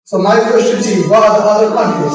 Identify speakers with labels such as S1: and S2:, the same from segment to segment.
S1: So my question to you, what are the other countries?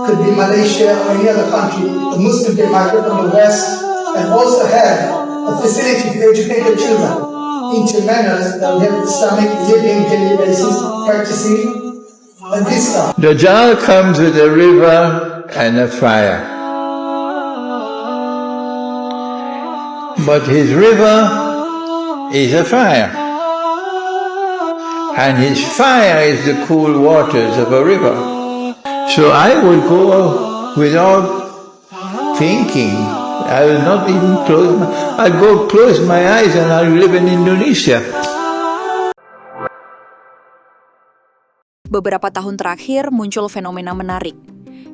S1: Could be Malaysia or any other country. The Muslims they migrate from the West and also have a facility to educate their children into manners that we have Islamic living daily basis, practicing this stuff.
S2: Dajjal comes with a river and a fire. But his river is a fire. And his fire is the cool waters of a river. So I would go without thinking. I will not even I'll go close my eyes and I'll live in Indonesia.
S3: Beberapa tahun terakhir muncul fenomena menarik.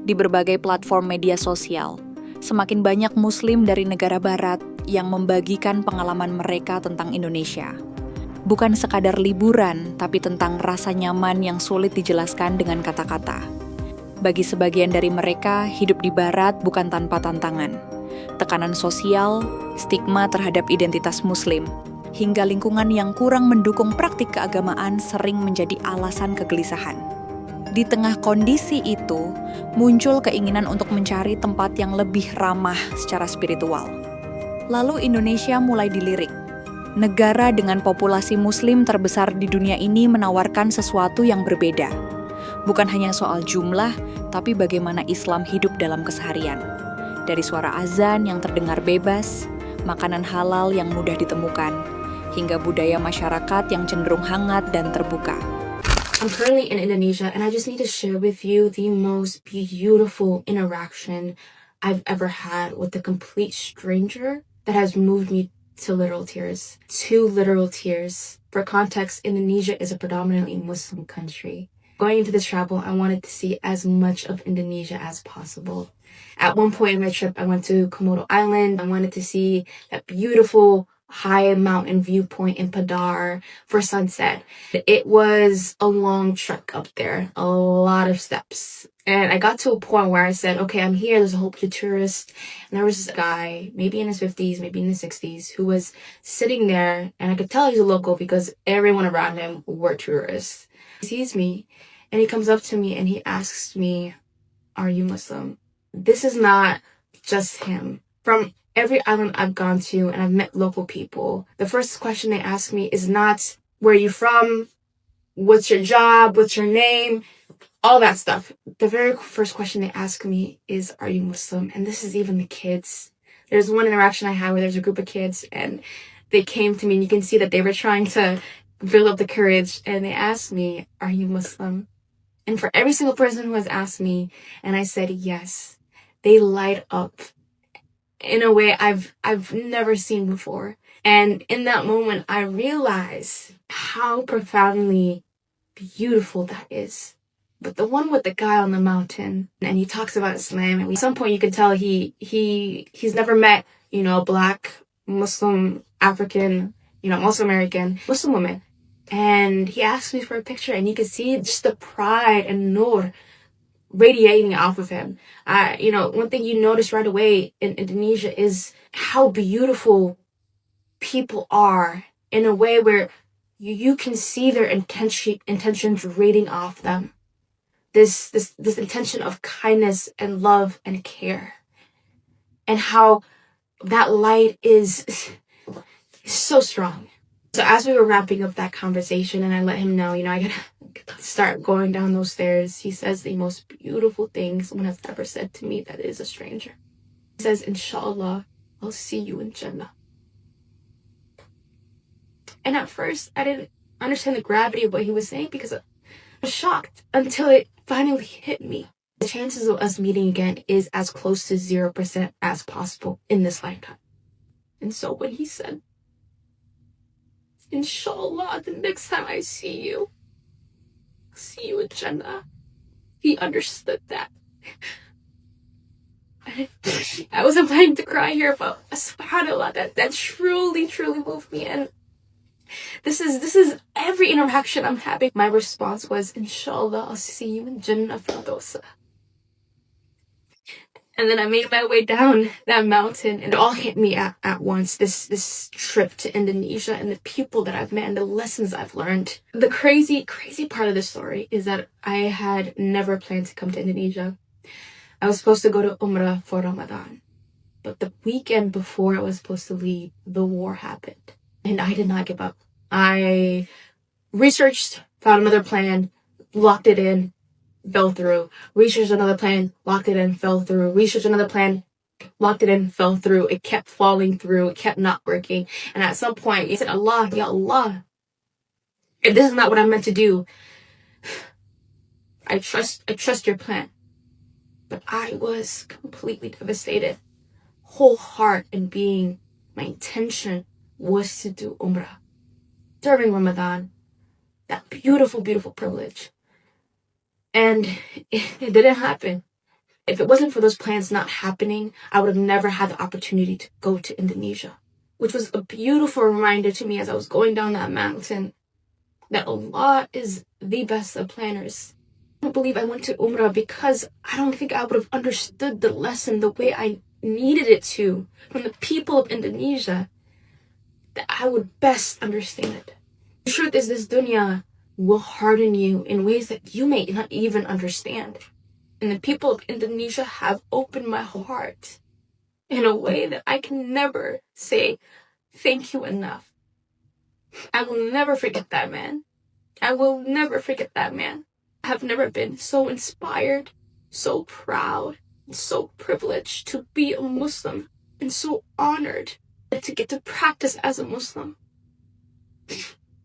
S3: Di berbagai platform media sosial, semakin banyak Muslim dari negara Barat yang membagikan pengalaman mereka tentang Indonesia. Bukan sekadar liburan, tapi tentang rasa nyaman yang sulit dijelaskan dengan kata-kata. Bagi sebagian dari mereka, hidup di Barat bukan tanpa tantangan. Tekanan sosial, stigma terhadap identitas Muslim, hingga lingkungan yang kurang mendukung praktik keagamaan sering menjadi alasan kegelisahan. Di tengah kondisi itu, muncul keinginan untuk mencari tempat yang lebih ramah secara spiritual. Lalu Indonesia mulai dilirik. Negara dengan populasi Muslim terbesar di dunia ini menawarkan sesuatu yang berbeda. Bukan hanya soal jumlah, tapi bagaimana Islam hidup dalam keseharian. Dari suara azan yang terdengar bebas, makanan halal yang mudah ditemukan, hingga budaya masyarakat yang cenderung hangat dan terbuka.
S4: I'm currently in Indonesia and I just need to share with you the most beautiful interaction I've ever had with a complete stranger that has moved me to literal tears. 2 literal tears. For context, Indonesia is a predominantly Muslim country. Going into this travel, I wanted to see as much of Indonesia as possible. At one point in my trip, I went to Komodo Island. I wanted to see that beautiful high mountain viewpoint in Padar for sunset. It was a long trek up there, a lot of steps. And I got to a point where I said, okay, I'm here, there's a whole bunch of tourists. And there was this guy, maybe in his 50s, maybe in his 60s, who was sitting there, and I could tell he's a local because everyone around him were tourists. He sees me, and he comes up to me, and he asks me, are you Muslim? This is not just him. From every island I've gone to and I've met local people, the first question they ask me is not, where are you from? What's your job? What's your name? All that stuff. The very first question they ask me is, are you Muslim? And this is even the kids. There's one interaction I had where there's a group of kids and they came to me and you can see that they were trying to build up the courage and they asked me, are you Muslim? And for every single person who has asked me and I said yes, they light up in a way I've never seen before. And in that moment, I realized how profoundly beautiful that is. But the one with the guy on the mountain, and he talks about Islam, and at some point you can tell he's never met, a Black, Muslim, African, also American, Muslim woman. And he asked me for a picture, and you can see just the pride and nur radiating off of him. One thing you notice right away in Indonesia is how beautiful people are in a way where you can see their intentions radiating off them. This intention of kindness and love and care. And how that light is so strong. So as we were wrapping up that conversation and I let him know, I gotta start going down those stairs, he says the most beautiful thing someone has ever said to me that is a stranger. He says, Inshallah, I'll see you in Jannah. And at first, I didn't understand the gravity of what he was saying because I was shocked until it finally hit me. The chances of us meeting again is as close to 0% as possible in this lifetime. And so when he said, Inshallah, the next time I see you in Jannah, he understood that. I wasn't planning to cry here, but subhanAllah, that truly, truly moved me. And this is every interaction I'm having. My response was, Inshallah, I'll see you in Jannah Firdausa. And then I made my way down that mountain, and it all hit me at once. This trip to Indonesia and the people that I've met and the lessons I've learned. The crazy part of the story is that I had never planned to come to Indonesia. I was supposed to go to Umrah for Ramadan. But the weekend before I was supposed to leave, the war happened. And I did not give up. I researched, found another plan, locked it in, fell through. Researched another plan, locked it in, fell through. Researched another plan, locked it in, fell through. It kept falling through. It kept not working. And at some point, I said, Allah, Ya Allah, if this is not what I'm meant to do, I trust your plan. But I was completely devastated. Whole heart and being, my intention was to do Umrah during Ramadan. That beautiful, beautiful privilege. And it didn't happen. If it wasn't for those plans not happening, I would have never had the opportunity to go to Indonesia, which was a beautiful reminder to me as I was going down that mountain that Allah is the best of planners. I don't believe I went to Umrah because I don't think I would have understood the lesson the way I needed it to from the people of Indonesia, that I would best understand it. The truth is, this dunya will harden you in ways that you may not even understand. And the people of Indonesia have opened my heart in a way that I can never say thank you enough. I will never forget that man. I will never forget that man. I have never been so inspired, so proud, and so privileged to be a Muslim, and so honored to get to practice as a Muslim.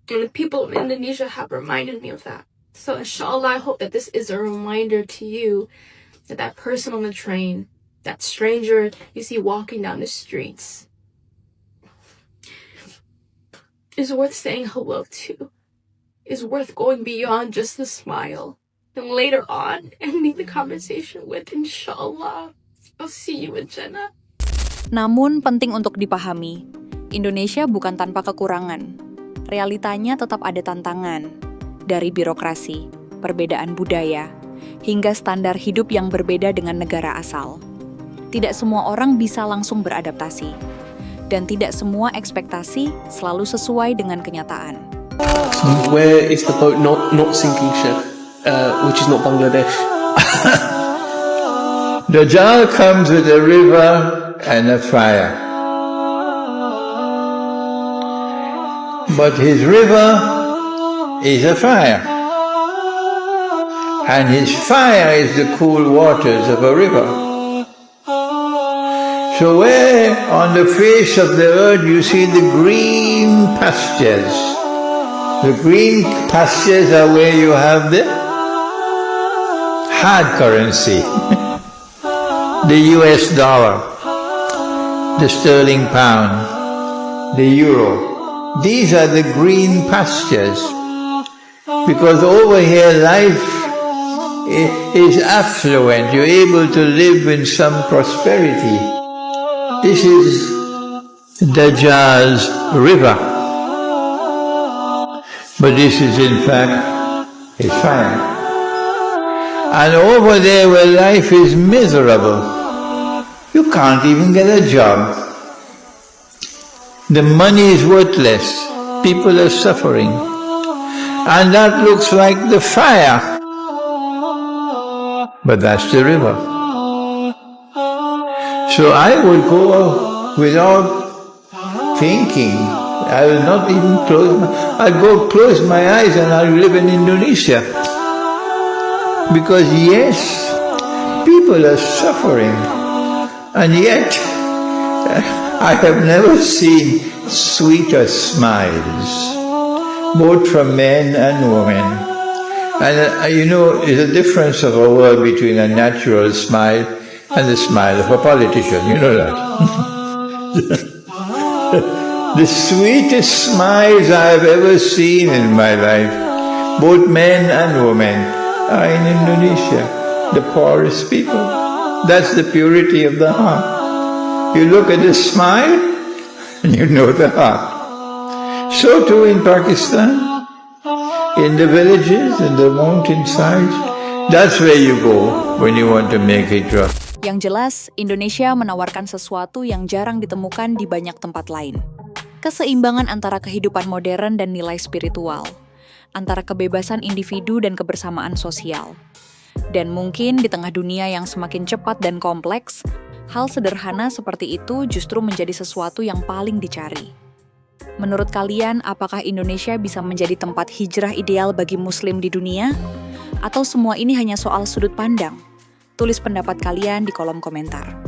S4: And the people of Indonesia have reminded me of that. So inshallah, I hope that this is a reminder to you that that person on the train, that stranger you see walking down the streets, is worth saying hello to, is worth going beyond just the smile. And later on, ending the conversation with, inshallah, I'll see you in Jannah.
S3: Namun penting untuk dipahami, Indonesia bukan tanpa kekurangan. Realitanya tetap ada tantangan, dari birokrasi, perbedaan budaya, hingga standar hidup yang berbeda dengan negara asal. Tidak semua orang bisa langsung beradaptasi, dan tidak semua ekspektasi selalu sesuai dengan kenyataan.
S5: Where is the boat not sinking ship, which is not Bangladesh?
S2: Dajjal comes with a river and a fire. But his river is a fire. And his fire is the cool waters of a river. So where on the face of the earth you see the green pastures, the green pastures are where you have the hard currency, the US dollar, the sterling pound, the euro. These are the green pastures, because over here life is affluent. You're able to live in some prosperity. This is Dajjal's river, but this is in fact his fire. And over there where life is miserable, you can't even get a job. The money is worthless. People are suffering. And that looks like the fire. But that's the river. So I would go without thinking. I will not even I'll go close my eyes and I'll live in Indonesia. Because yes, people are suffering. And yet, I have never seen sweeter smiles, both from men and women. And you know, there's a difference of a word between a natural smile and the smile of a politician, you know that. The sweetest smiles I have ever seen in my life, both men and women, are in Indonesia, the poorest people. That's the purity of the heart. You look at the smile, and you know the heart. So too in Pakistan, in the villages, in the mountainsides, that's where you go when you want to make hijrah.
S3: Yang jelas, Indonesia menawarkan sesuatu yang jarang ditemukan di banyak tempat lain. Keseimbangan antara kehidupan modern dan nilai spiritual, antara kebebasan individu dan kebersamaan sosial. Dan mungkin di tengah dunia yang semakin cepat dan kompleks, hal sederhana seperti itu justru menjadi sesuatu yang paling dicari. Menurut kalian, apakah Indonesia bisa menjadi tempat hijrah ideal bagi Muslim di dunia? Atau semua ini hanya soal sudut pandang? Tulis pendapat kalian di kolom komentar.